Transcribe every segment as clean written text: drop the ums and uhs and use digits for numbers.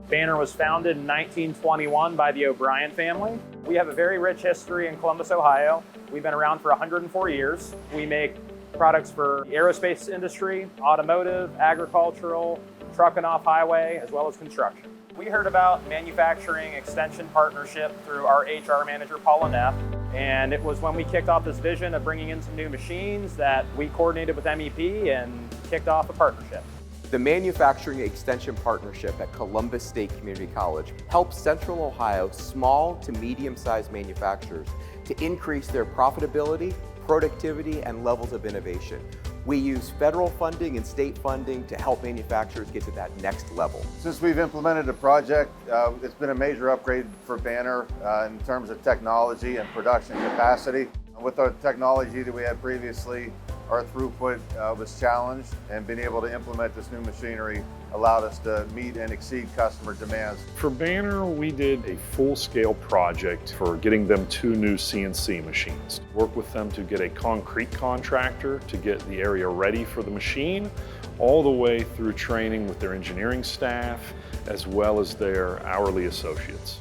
Banner was founded in 1921 by the O'Brien family. We have a very rich history in Columbus, Ohio. We've been around for 104 years. We make products for the aerospace industry, automotive, agricultural, truck and off-highway, as well as construction. We heard about manufacturing extension partnership through our HR manager, Paula Neff, and it was when we kicked off this vision of bringing in some new machines that we coordinated with MEP and kicked off a partnership. The Manufacturing Extension Partnership at Columbus State Community College helps Central Ohio small to medium-sized manufacturers to increase their profitability, productivity, and levels of innovation. We use federal funding and state funding to help manufacturers get to that next level. Since we've implemented the project, it's been a major upgrade for Banner in terms of technology and production capacity. With the technology that we had previously, our throughput was challenged, and being able to implement this new machinery allowed us to meet and exceed customer demands. For Banner, we did a full-scale project for getting them 2 new CNC machines. Work with them to get a concrete contractor to get the area ready for the machine, all the way through training with their engineering staff, as well as their hourly associates.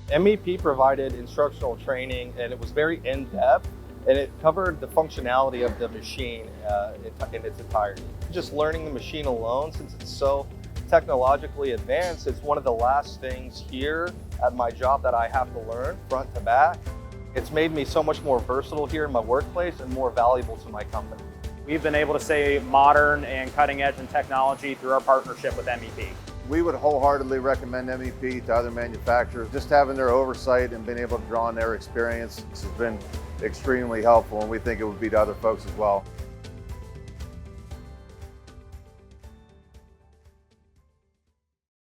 MEP provided instructional training, and it was very in-depth, and it covered the functionality of the machine in its entirety. Just learning the machine alone, since it's so technologically advanced, it's one of the last things here at my job that I have to learn front to back. It's made me so much more versatile here in my workplace and more valuable to my company. We've been able to stay modern and cutting edge in technology through our partnership with MEP. We would wholeheartedly recommend MEP to other manufacturers. Just having their oversight and being able to draw on their experience has been extremely helpful, and we think it would be to other folks as well.